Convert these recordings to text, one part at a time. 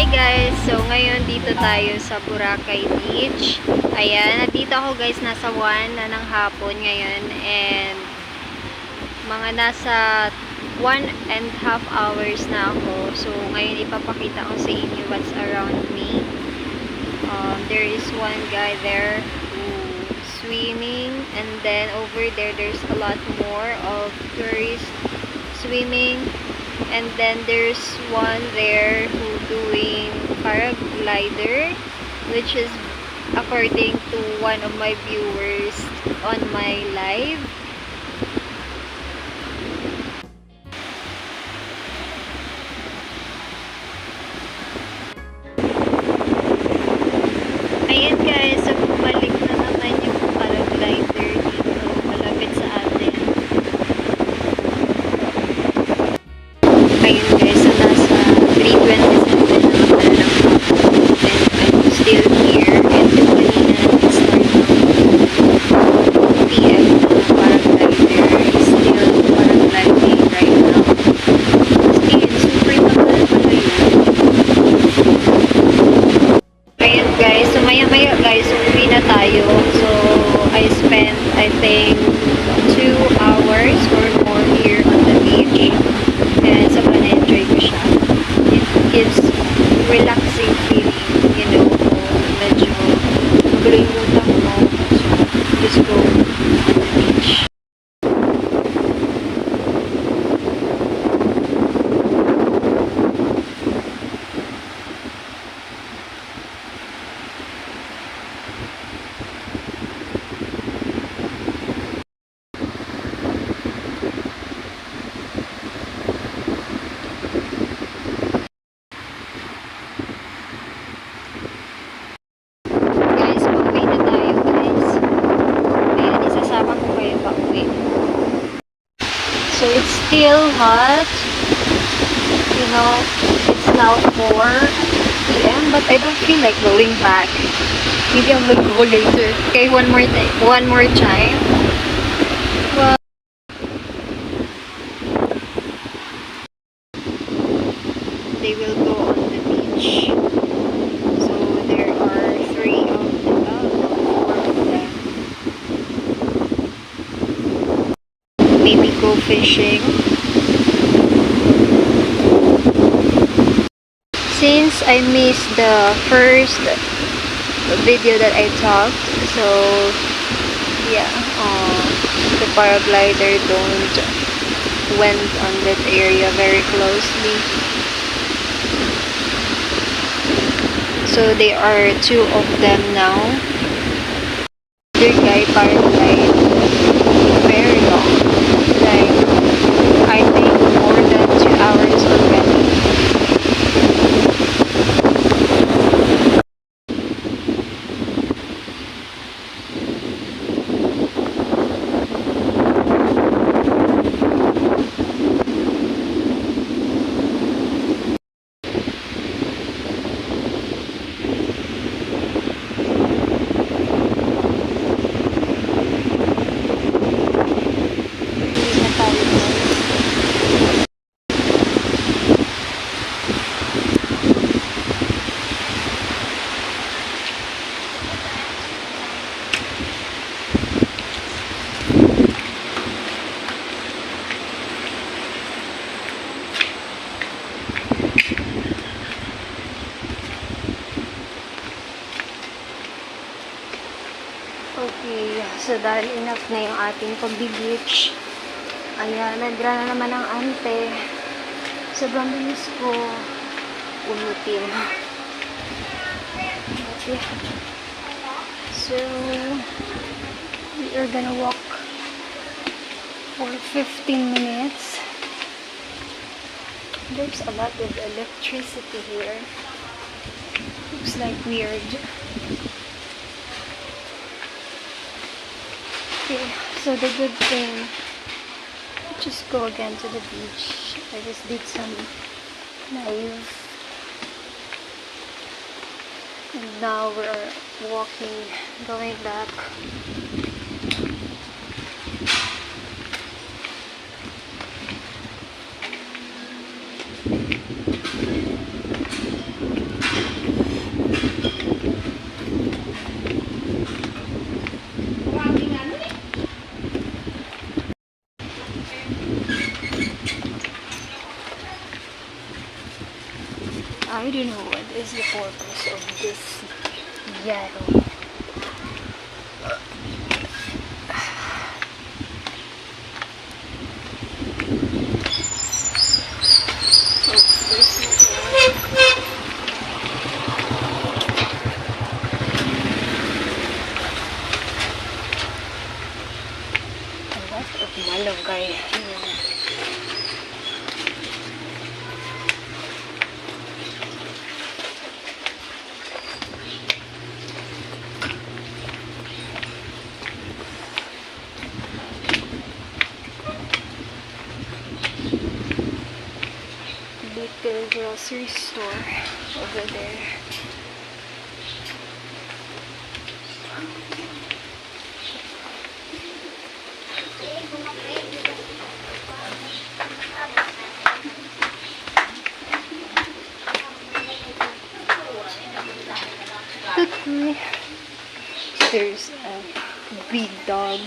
guys! So, ngayon dito tayo sa Boracay Beach. Ayan, nandito ako guys, nasa 1 na ng hapon ngayon. And, mga nasa 1.5 hours na ako. So, ngayon ipapakita ko sa inyo what's around me. There is one guy there who swimming. And then, over there, there's a lot more of tourists swimming. And then there's one there who doing paraglider, which is according to one of my viewers on my live. Ayan guys, so bumalik na naman yung paraglider dito malapit sa atin. Ayun guys, so nasa 3:27 na pala ng hapon and I'm still here and kanina nag-start ng PM na paraglider is still paragliding right now. Still, super tagal pala yun. Ayun guys, so maya-maya guys, uwi na tayo. So, I spent, I think, 2 hours or more here on the beach. And sobrang na-enjoy ko siya. It gives relaxing feeling, you know, medyo magulo yung utak mo. So, just go on the beach. Guys, pauwi na tayo guys. Ayan, isasama ko kayo pauwi. So, it's still hot. You know, it's now 4 PM, but I don't feel like going back. Maybe I'll go later. Okay, one more time. Well, they will go on the beach. So there are 3 of them, 4 of them. Maybe go fishing. Since I missed the first video that I talked, so yeah, the paraglider don't went on that area very closely. So there are 2 of them now. The guy paraglide very long, like I think more than 2 hours already. Hindi na tayo guys. Okay, so dahil enough na yung ating pag-beach. Ayan, nagra na naman ang ante. Sobrang bilis ko umutin. Okay. So, we are gonna walk for 15 minutes. There's a lot of electricity here. Looks like weird. Okay, so the good thing, just go again to the beach. I just did some live. And now we're walking, going back. I don't know what is the purpose of this yellow. A lot of malunggay here. Little grocery store over there. Okay. There's a big dog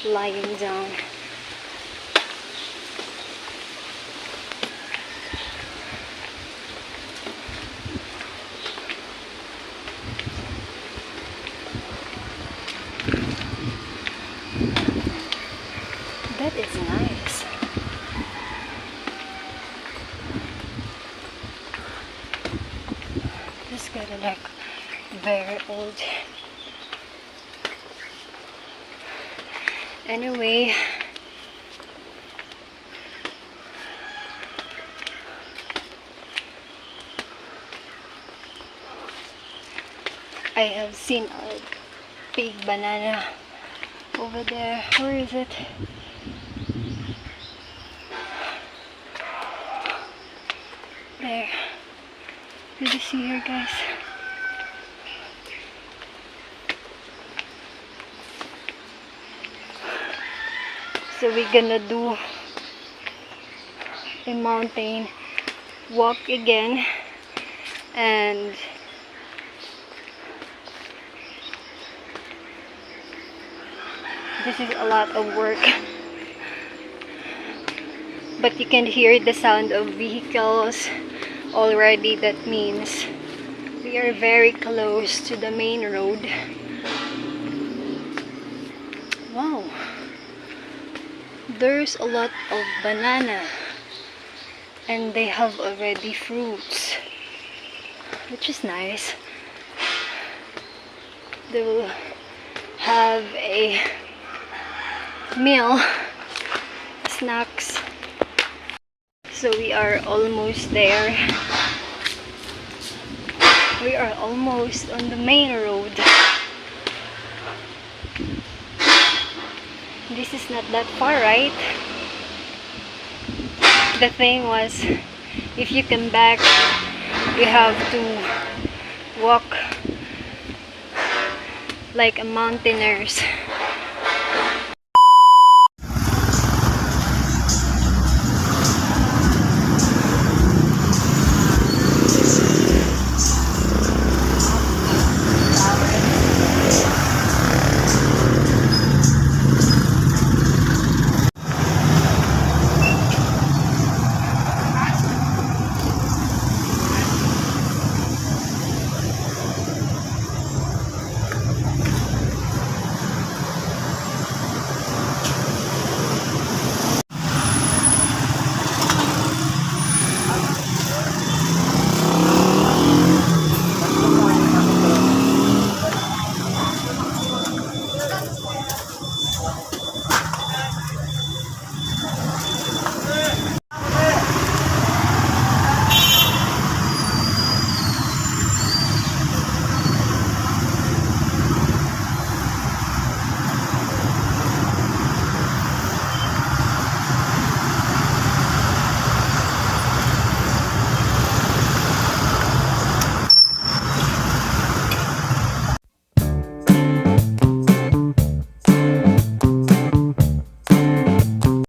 lying down. That is nice. This got like very old. Anyway, I have seen a big banana over there. Where is it? There. Did you see her, guys? So we're gonna do a mountain walk again, and this is a lot of work, but you can hear the sound of vehicles already. That means we are very close to the main road. Wow, there's a lot of banana, and they have already fruits, which is nice. They will have a meal, snacks. So we are almost there. We are almost on the main road. This is not that far, right? The thing was, if you come back, you have to walk like a mountaineers.